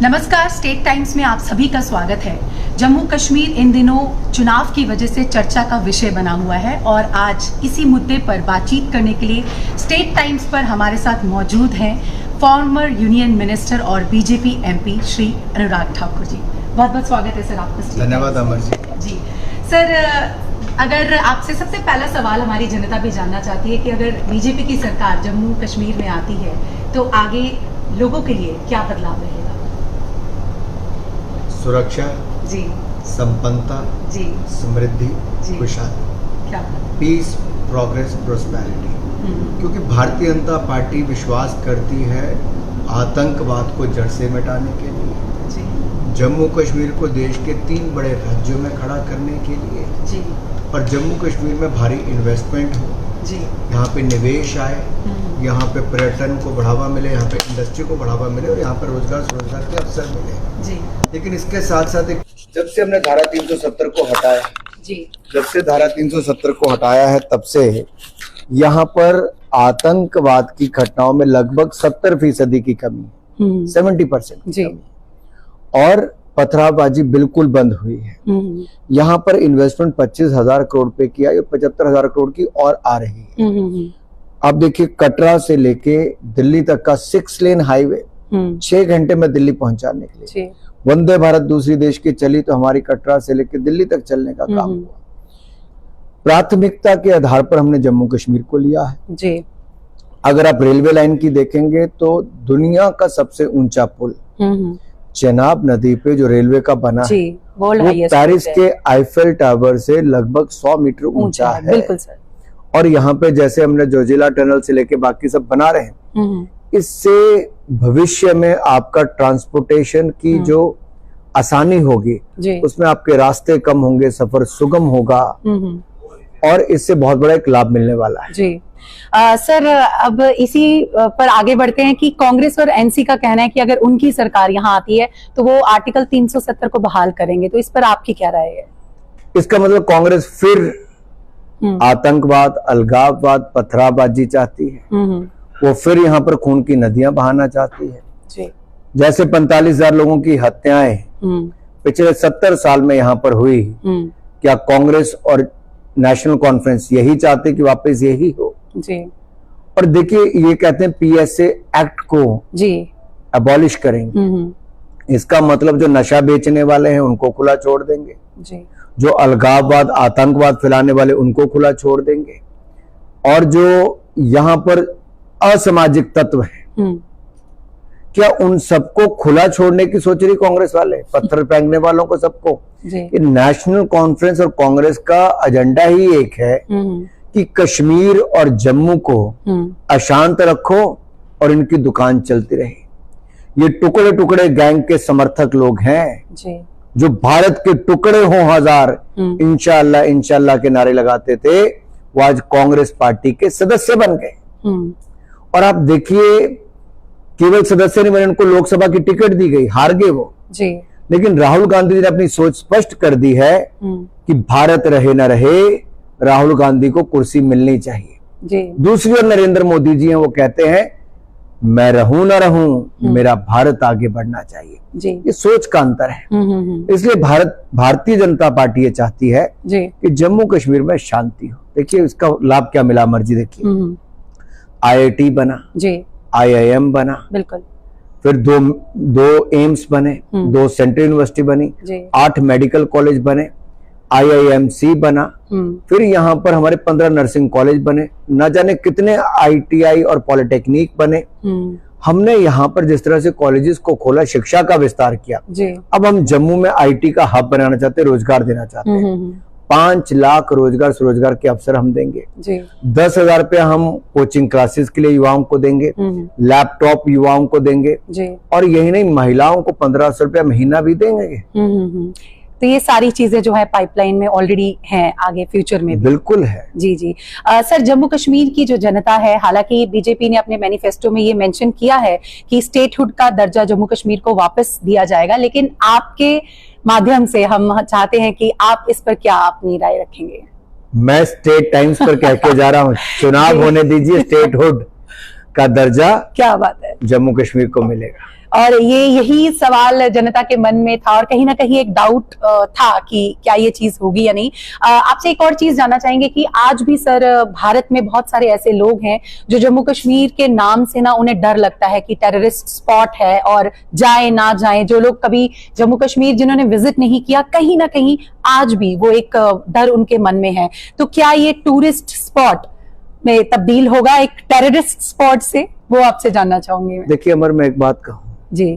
नमस्कार, state times में आप सभी का स्वागत है। जम्मू कश्मीर इन दिनों चुनाव की वजह से चर्चा का विषय बना हुआ है और आज इसी मुद्दे पर बातचीत करने के लिए स्टेट टाइम्स पर हमारे साथ मौजूद हैं फॉर्मर यूनियन मिनिस्टर और बीजेपी एमपी श्री अनुराग ठाकुर जी। बहुत बहुत स्वागत है सर आपका। धन्यवाद अमर जी सर, अगर आपसे सबसे पहला सवाल हमारी जनता भी जानना चाहती है कि अगर बीजेपी की सरकार जम्मू कश्मीर में आती है तो आगे लोगों के लिए क्या बदलाव रहेगा? सुरक्षा जी, संपन्नता जी, समृद्धि, जी, खुशहाली, क्या? Peace, progress, prosperity. क्योंकि भारतीय जनता पार्टी विश्वास करती है आतंकवाद को जड़ से मिटाने के लिए, जी, जम्मू कश्मीर को देश के 3 बड़े राज्यों में खड़ा करने के लिए, जी, और जम्मू कश्मीर में भारी इन्वेस्टमेंट हो, जी, यहाँ पे निवेश आए, यहाँ पे पर्यटन को बढ़ावा मिले, यहाँ पे इंडस्ट्री को बढ़ावा मिले और यहाँ पे रोजगार के अवसर मिले। जी, लेकिन इसके साथ साथ जब से हमने धारा 370 को हटाया, जी, जब से धारा 370 को हटाया है तब से यहाँ पर आतंकवाद की घटनाओं में लगभग 70% की कमी, 70% की कमी, और पथरावबाजी बिल्कुल बंद हुई है। यहाँ पर इन्वेस्टमेंट 25,000 करोड़ रुपए की आई और 75,000 करोड़ की और आ रही है। अब देखिए, कटरा से लेके दिल्ली तक का 6 लेन हाईवे 6 घंटे में दिल्ली पहुंचाने के लिए, वंदे भारत दूसरी देश की चली तो हमारी कटरा से लेके दिल्ली तक चलने का काम हुआ। प्राथमिकता के आधार पर हमने जम्मू कश्मीर को लिया है जी। अगर आप रेलवे लाइन की देखेंगे तो दुनिया का सबसे ऊंचा पुल चेनाब नदी पे जो रेलवे का बना है वो पेरिस के आईफेल टावर से लगभग 100 मीटर ऊंचा है। बिल्कुल सर। और यहाँ पे जैसे हमने जोजिला टनल से लेके बाकी सब बना रहे हैं, इससे भविष्य में आपका ट्रांसपोर्टेशन की जो आसानी होगी, उसमें आपके रास्ते कम होंगे, सफर सुगम होगा और इससे बहुत बड़ा एक लाभ मिलने वाला है जी। सर, अब इसी पर आगे बढ़ते हैं कि कांग्रेस और एनसी का कहना है कि अगर उनकी सरकार यहाँ आती है तो वो आर्टिकल 370 को बहाल करेंगे, तो इस पर आपकी क्या राय है? इसका मतलब कांग्रेस फिर आतंकवाद, अलगाववाद, पथरावबाजी चाहती है। वो फिर यहाँ पर खून की नदियां बहाना चाहती है जी। जैसे 45,000 लोगों की हत्याएं पिछले 70 साल में यहाँ पर हुई, क्या कांग्रेस और नेशनल कॉन्फ्रेंस यही चाहते कि वापस यही हो जी? और देखिए, ये कहते हैं पीएसए एक्ट को जी अबॉलिश करेंगे। इसका मतलब जो नशा बेचने वाले हैं उनको खुला छोड़ देंगे जी, जो अलगाववाद, आतंकवाद फैलाने वाले उनको खुला छोड़ देंगे, और जो यहाँ पर असामाजिक तत्व है, क्या उन सबको खुला छोड़ने की सोच रही कांग्रेस वाले, पत्थर फेंकने वालों को सबको? नेशनल कॉन्फ्रेंस और कांग्रेस का एजेंडा ही एक है कि कश्मीर और जम्मू को अशांत रखो और इनकी दुकान चलती रहे। ये टुकड़े टुकड़े गैंग के समर्थक लोग हैं जी, जो भारत के टुकड़े हों हजार, इंशाअल्लाह इंशाअल्लाह के नारे लगाते थे, वो आज कांग्रेस पार्टी के सदस्य बन गए। और आप देखिए, केवल सदस्य नहीं बने, उनको लोकसभा की टिकट दी गई, हार गए वो जी। लेकिन राहुल गांधी जी ने अपनी सोच स्पष्ट कर दी है कि भारत रहे न रहे, राहुल गांधी को कुर्सी मिलनी चाहिए जी। दूसरी ओर नरेंद्र मोदी जी हैं, वो कहते हैं मैं रहूं ना रहूं, मेरा भारत आगे बढ़ना चाहिए जी। ये सोच का अंतर है। इसलिए भारतीय जनता पार्टी ये चाहती है जी कि जम्मू कश्मीर में शांति हो। देखिए, इसका लाभ क्या मिला मर्जी, देखिए IIT बना जी, IIM बना, बिल्कुल, फिर दो एम्स बने, 2 सेंट्रल यूनिवर्सिटी बनी, 8 मेडिकल कॉलेज बने, IIMC बना, फिर यहाँ पर हमारे 15 नर्सिंग कॉलेज बने, न जाने कितने ITI और पॉलिटेक्निक बने। हमने यहाँ पर जिस तरह से कॉलेजेस को खोला, शिक्षा का विस्तार किया, अब हम जम्मू में IT का हब बनाना चाहते हैं, रोजगार देना चाहते हैं। 5 लाख रोजगार के अवसर हम देंगे जी। 10,000 रुपया हम कोचिंग क्लासेस के लिए युवाओं को देंगे, लैपटॉप युवाओं को देंगे जी। और यही नहीं, महिलाओं को 1,500 रुपया महीना भी देंगे। तो ये सारी चीजें जो है पाइपलाइन में ऑलरेडी हैं, आगे फ्यूचर में भी बिल्कुल है जी जी। सर, जम्मू कश्मीर की जो जनता है, हालांकि बीजेपी ने अपने मैनिफेस्टो में ये मेंशन किया है कि स्टेटहुड का दर्जा जम्मू कश्मीर को वापस दिया जाएगा, लेकिन आपके माध्यम से हम चाहते हैं कि आप इस पर क्या अपनी राय रखेंगे? मैं स्टेट टाइम्स पर कह के जा रहा हूँ, चुनाव होने दीजिए, स्टेटहुड का दर्जा, क्या बात है, जम्मू कश्मीर को मिलेगा। और यही सवाल जनता के मन में था और कहीं ना कहीं एक डाउट था कि क्या ये चीज होगी या नहीं। आपसे एक और चीज जानना चाहेंगे कि आज भी सर भारत में बहुत सारे ऐसे लोग हैं जो जम्मू कश्मीर के नाम से ना उन्हें डर लगता है कि टेररिस्ट स्पॉट है और जाए ना जाए। जो लोग कभी जम्मू कश्मीर जिन्होंने विजिट नहीं किया, कहीं ना कहीं आज भी वो एक डर उनके मन में है। तो क्या ये टूरिस्ट स्पॉट में तब्दील होगा एक टेररिस्ट स्पॉट से, वो आपसे जानना चाहूंगी मैं। देखिए अमर, मैं एक बात कहूं जी,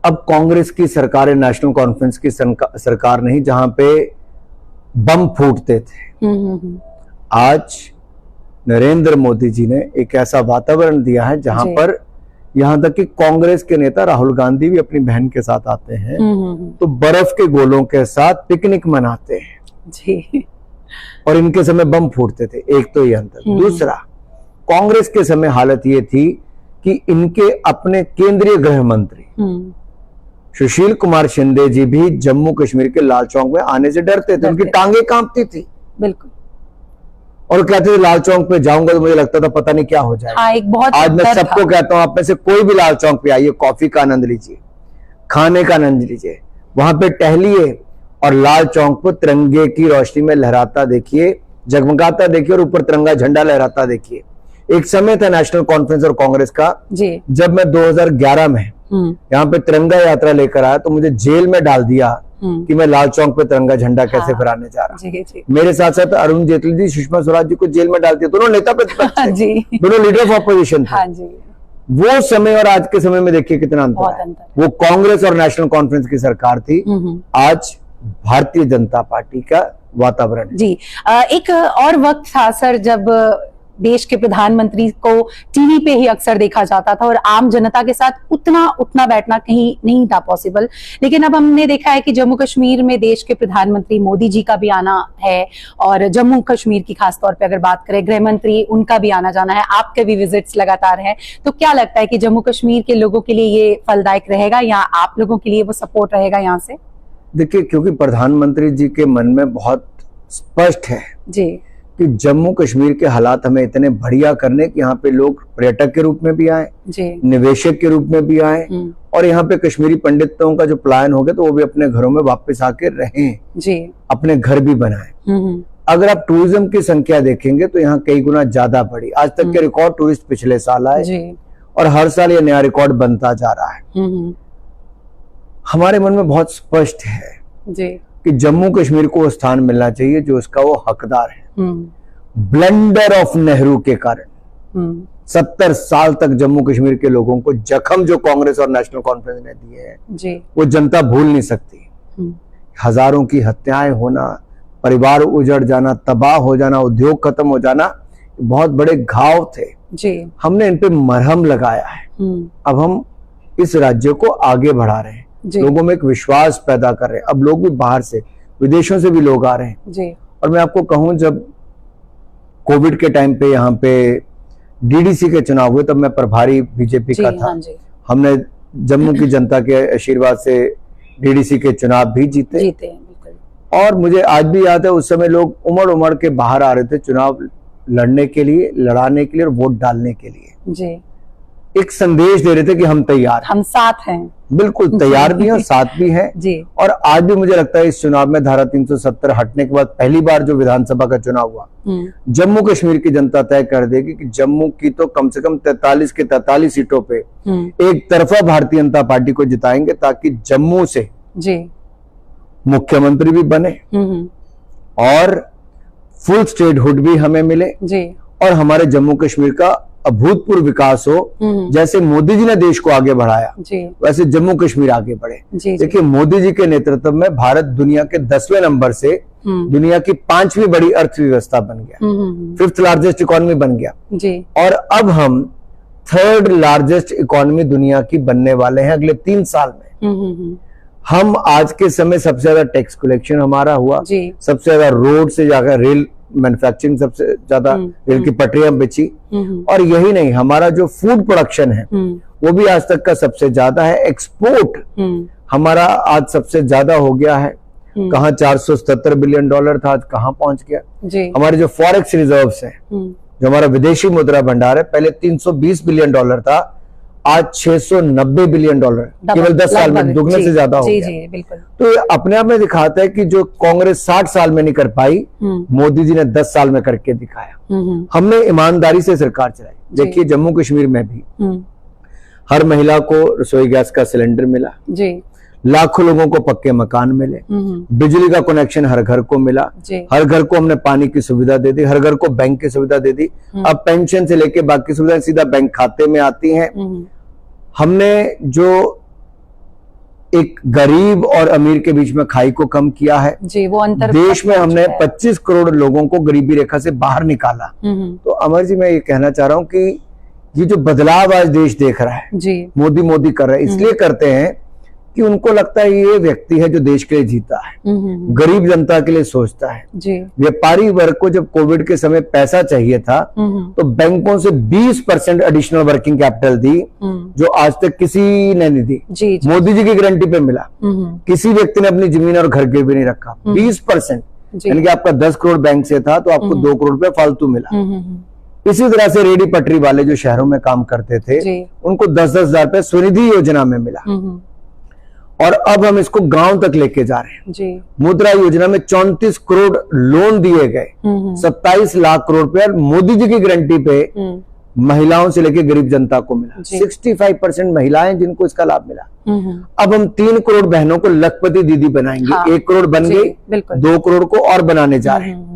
अब कांग्रेस की सरकार है, नेशनल कॉन्फ्रेंस की सरकार नहीं जहां पे बम फूटते थे। आज नरेंद्र मोदी जी ने एक ऐसा वातावरण दिया है जहां पर यहां तक कि कांग्रेस के नेता राहुल गांधी भी अपनी बहन के साथ आते हैं तो बर्फ के गोलों के साथ पिकनिक मनाते हैं जी। और इनके समय बम फूटते थे। एक तो ये अंतर। दूसरा, कांग्रेस के समय हालत ये थी कि इनके अपने केंद्रीय गृह मंत्री सुशील कुमार शिंदे जी भी जम्मू कश्मीर के लाल चौक में आने से डरते थे, उनकी टांगे कांपती थी। बिल्कुल। और कहते थे लाल चौक पे जाऊंगा तो मुझे लगता था पता नहीं क्या हो जाएगा। हाँ, एक बहुत आज मैं सबको कहता हूं, आप में से कोई भी लाल चौक पे आइए, कॉफी का आनंद लीजिए, खाने का आनंद लीजिए, वहां पे टहलिए और लाल चौक को तिरंगे की रोशनी में लहराता देखिए, जगमगाता देखिए और ऊपर तिरंगा झंडा लहराता देखिए। एक समय था नेशनल कॉन्फ्रेंस और कांग्रेस का जी। जब मैं 2011 में यहाँ पे तिरंगा यात्रा लेकर आया तो मुझे जेल में डाल दिया कि मैं लाल चौक पे तिरंगा झंडा कैसे फहराने जा रहा हूँ। मेरे साथ साथ अरुण जेटली जी, सुषमा स्वराज जी को जेल में डाल दिया। दोनों नेता प्रतिपक्ष थे, दोनों लीडर ऑफ अपोजिशन थे। वो समय और आज के समय में देखिए कितना अंतर है। वो कांग्रेस और नेशनल कॉन्फ्रेंस की सरकार थी, आज भारतीय जनता पार्टी का वातावरण जी। एक और वक्त था सर जब देश के प्रधानमंत्री को टीवी पे ही अक्सर देखा जाता था और आम जनता के साथ उतना उठना बैठना कहीं नहीं था पॉसिबल। लेकिन अब हमने देखा है कि जम्मू कश्मीर में देश के प्रधानमंत्री मोदी जी का भी आना है और जम्मू कश्मीर की खासतौर पे अगर बात करें गृह मंत्री, उनका भी आना जाना है, आपके भी विजिट्स लगातार हैं। तो क्या लगता है कि जम्मू कश्मीर के लोगों के लिए ये फलदायक रहेगा या आप लोगों के लिए वो सपोर्ट रहेगा यहाँ से? देखिए, क्योंकि प्रधानमंत्री जी के मन में बहुत स्पष्ट है जी कि जम्मू कश्मीर के हालात हमें इतने बढ़िया करने कि यहाँ पे लोग पर्यटक के रूप में भी आए, निवेशक के रूप में भी आए और यहाँ पे कश्मीरी पंडितों का जो पलायन हो गया तो वो भी अपने घरों में वापस आके रहें, अपने घर भी बनाएं। अगर आप टूरिज्म की संख्या देखेंगे तो यहाँ कई गुना ज्यादा बढ़ी। आज तक के रिकॉर्ड टूरिस्ट पिछले साल आए और हर साल ये नया रिकॉर्ड बनता जा रहा है। हमारे मन में बहुत स्पष्ट है कि जम्मू कश्मीर को वो स्थान मिलना चाहिए जो उसका वो हकदार है। ब्लंडर ऑफ नेहरू के कारण 70 साल तक जम्मू कश्मीर के लोगों को जख्म जो कांग्रेस और नेशनल कॉन्फ्रेंस ने दिए हैं वो जनता भूल नहीं सकती। हजारों की हत्याएं होना, परिवार उजड़ जाना, तबाह हो जाना, उद्योग खत्म हो जाना, बहुत बड़े घाव थे जी। हमने इन पे मरहम लगाया है। अब हम इस राज्य को आगे बढ़ा रहे हैं, लोगों में एक विश्वास पैदा कर रहे हैं। अब लोग भी बाहर से, विदेशों से भी लोग आ रहे हैं जी। और मैं आपको कहूं, जब कोविड के टाइम पे यहाँ पे डीडीसी के चुनाव हुए तब मैं प्रभारी बीजेपी का था। हमने जम्मू की जनता के आशीर्वाद से डीडीसी के चुनाव भी जीते और मुझे आज भी याद है उस समय लोग उमड़ उमड़ के बाहर आ रहे थे चुनाव लड़ने के लिए, लड़ाने के लिए और वोट डालने के लिए जी। एक संदेश दे रहे थे कि हम तैयार, हम साथ हैं। बिल्कुल तैयार भी हैं और साथ भी हैं जी। और आज भी मुझे लगता है इस चुनाव में धारा 370 हटने के बाद पहली बार जो विधानसभा का चुनाव हुआ, जम्मू कश्मीर की जनता तय कर देगी कि जम्मू की तो कम से कम 43 के 43 सीटों पे एक तरफा भारतीय जनता पार्टी को जिताएंगे ताकि जम्मू से जी मुख्यमंत्री भी बने और फुल स्टेटहुड भी हमें मिले जी। और हमारे जम्मू कश्मीर का अभूतपूर्व विकास हो। जैसे मोदी जी ने देश को आगे बढ़ाया वैसे जम्मू कश्मीर आगे बढ़े। देखिए, मोदी जी के नेतृत्व में भारत दुनिया के 10वें नंबर से दुनिया की 5वीं बड़ी अर्थव्यवस्था बन गया, 5th लार्जेस्ट इकोनॉमी बन गया जी। और अब हम 3rd लार्जेस्ट इकोनॉमी दुनिया की बनने वाले हैं अगले 3 साल में। हम आज के समय सबसे ज्यादा टैक्स कलेक्शन हमारा हुआ, सबसे ज्यादा रोड से जाकर रेल मैन्युफैक्चरिंग, सबसे ज्यादा रेल की पटरियां बिछी और यही नहीं, हमारा जो फूड प्रोडक्शन है वो भी आज तक का सबसे ज्यादा है। एक्सपोर्ट हमारा आज सबसे ज्यादा हो गया है। कहाँ $477 बिलियन था, आज कहाँ पहुंच गया। हमारे जो फॉरेक्स रिजर्व्स हैं, जो हमारा विदेशी मुद्रा भंडार है, पहले $320 बिलियन था, आज 690 बिलियन डॉलर केवल 10 साल में, दुगने से ज्यादा हो गया। जी, बिल्कुल। तो ये अपने आप में दिखाता है कि जो कांग्रेस 60 साल में नहीं कर पाई, मोदी जी ने 10 साल में करके दिखाया। हमने ईमानदारी से सरकार चलाई। देखिए जम्मू कश्मीर में भी हर महिला को रसोई गैस का सिलेंडर मिला जी, लाखों लोगों को पक्के मकान मिले, बिजली का कनेक्शन हर घर को मिला, हर घर को हमने पानी की सुविधा दे दी, हर घर को बैंक की सुविधा दे दी। अब पेंशन से लेके बाकी सुविधाएं सीधा बैंक खाते में आती हैं। हमने जो एक गरीब और अमीर के बीच में खाई को कम किया है जी, वो अंतर देश में हमने 25 करोड़ लोगों को गरीबी रेखा से बाहर निकाला। तो अमर जी मैं ये कहना चाह रहा हूं कि ये जो बदलाव आज देश देख रहा है जी, मोदी कर रहा है, इसलिए करते हैं कि उनको लगता है ये व्यक्ति है जो देश के लिए जीता है, गरीब जनता के लिए सोचता है जी। व्यापारी वर्ग को जब कोविड के समय पैसा चाहिए था तो बैंकों से 20% एडिशनल वर्किंग कैपिटल दी, जो आज तक किसी ने नहीं दी। जी, मोदी जी की गारंटी पे मिला। किसी व्यक्ति ने अपनी जमीन और घर गिरवी नहीं रखा। 20%, यानी कि आपका 10 करोड़ बैंक से था तो आपको 2 करोड़ रुपया फालतू मिला। इसी तरह से रेडी पटरी वाले जो शहरों में काम करते थे उनको 10-10 हजार रुपए स्वनिधि योजना में मिला। और अब हम इसको गांव तक लेके जा रहे हैं जी। मुद्रा योजना में 34 करोड़ लोन दिए गए, 27 लाख करोड़ रुपए मोदी जी की गारंटी पे महिलाओं से लेके गरीब जनता को मिला। 65% महिलाएं जिनको इसका लाभ मिला। अब हम 3 करोड़ बहनों को लखपति दीदी बनाएंगे। हाँ, 1 करोड़ बन गई, 2 करोड़ को और बनाने जा रहे हैं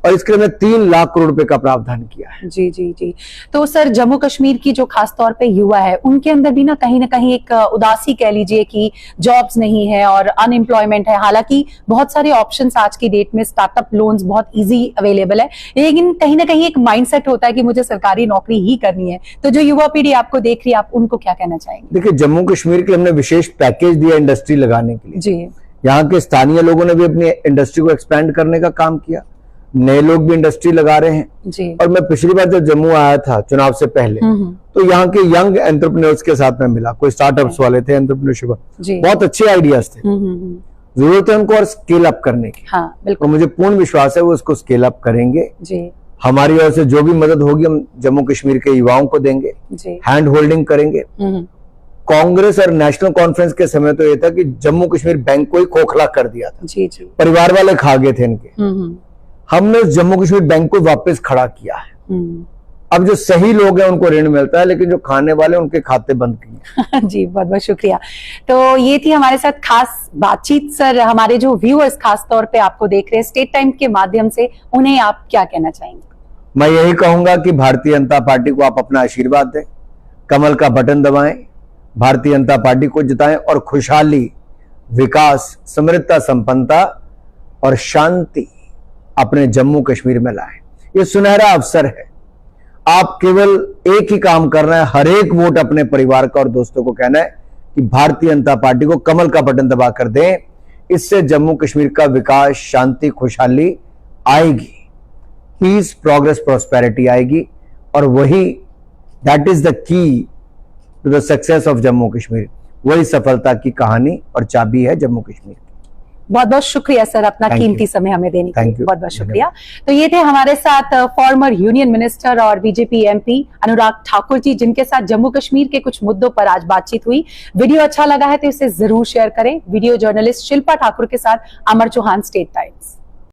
और इसके लिए 3 लाख करोड़ रुपए का प्रावधान किया है। जी जी जी। तो सर जम्मू कश्मीर की जो खास तौर पे युवा है उनके अंदर भी ना कहीं एक उदासी कह लीजिए कि जॉब्स नहीं है और अनएम्प्लॉयमेंट है। हालांकि बहुत सारे ऑप्शंस आज की डेट में स्टार्टअप लोन्स बहुत इजी अवेलेबल है, लेकिन कहीं ना कहीं एक माइंडसेट होता है कि मुझे सरकारी नौकरी ही करनी है। तो जो युवा पीढ़ी आपको देख रही है, आप उनको क्या कहना चाहेंगे? देखिए जम्मू कश्मीर के हमने विशेष पैकेज दिया इंडस्ट्री लगाने के लिए जी। यहाँ के स्थानीय लोगों ने भी अपनी इंडस्ट्री को एक्सपैंड करने का काम किया, नए लोग भी इंडस्ट्री लगा रहे हैं जी। और मैं पिछली बार जब जम्मू आया था चुनाव से पहले तो यहाँ के यंग एंटरप्रेन्योर्स के साथ में मिला। कोई स्टार्टअप्स वाले थे, एंटरप्रेन्योरशिप, बहुत अच्छे आइडियाज थे। जरूरत है उनको और स्केल अप करने की। हाँ, तो मुझे पूर्ण विश्वास है वो उसको स्केल अप करेंगे जी। हमारी ओर से जो भी मदद होगी हम जम्मू कश्मीर के युवाओं को देंगे, हैंड होल्डिंग करेंगे। कांग्रेस और नेशनल कॉन्फ्रेंस के समय तो ये था कि जम्मू कश्मीर बैंक को ही खोखला कर दिया था जी जी। परिवार वाले खा गए थे इनके। हमने जम्मू कश्मीर बैंक को वापस खड़ा किया है। अब जो सही लोग हैं उनको ऋण मिलता है, लेकिन जो खाने वाले उनके खाते बंद किए। जी बहुत बहुत शुक्रिया। तो ये थी हमारे साथ खास बातचीत। सर हमारे जो व्यूअर्स खास तौर पे आपको देख रहे हैं स्टेट टाइम के माध्यम से, उन्हें आप क्या कहना चाहेंगे? मैं यही कहूंगा कि भारतीय जनता पार्टी को आप अपना आशीर्वाद दें, कमल का बटन दबाएं, भारतीय जनता पार्टी को जिताएं और खुशहाली, विकास, समृद्धता, संपन्नता और शांति अपने जम्मू कश्मीर में लाए। ये सुनहरा अवसर है। आप केवल एक ही काम करना है, हर एक वोट अपने परिवार का और दोस्तों को कहना है कि भारतीय जनता पार्टी को कमल का बटन दबा कर दें। इससे जम्मू कश्मीर का विकास, शांति, खुशहाली आएगी, पीस, प्रोग्रेस, प्रॉस्पेरिटी आएगी और वही that is the key to the success of Jammu Kashmir. वही सफलता की कहानी और चाबी है जम्मू कश्मीर। बहुत बहुत शुक्रिया सर अपना कीमती समय हमें देने के लिए। बहुत बहुत शुक्रिया। तो ये थे हमारे साथ फॉर्मर यूनियन मिनिस्टर और बीजेपी एमपी अनुराग ठाकुर जी, जिनके साथ जम्मू कश्मीर के कुछ मुद्दों पर आज बातचीत हुई। वीडियो अच्छा लगा है तो इसे जरूर शेयर करें। वीडियो जर्नलिस्ट शिल्पा ठाकुर के साथ अमर चौहान, स्टेट टाइम्स।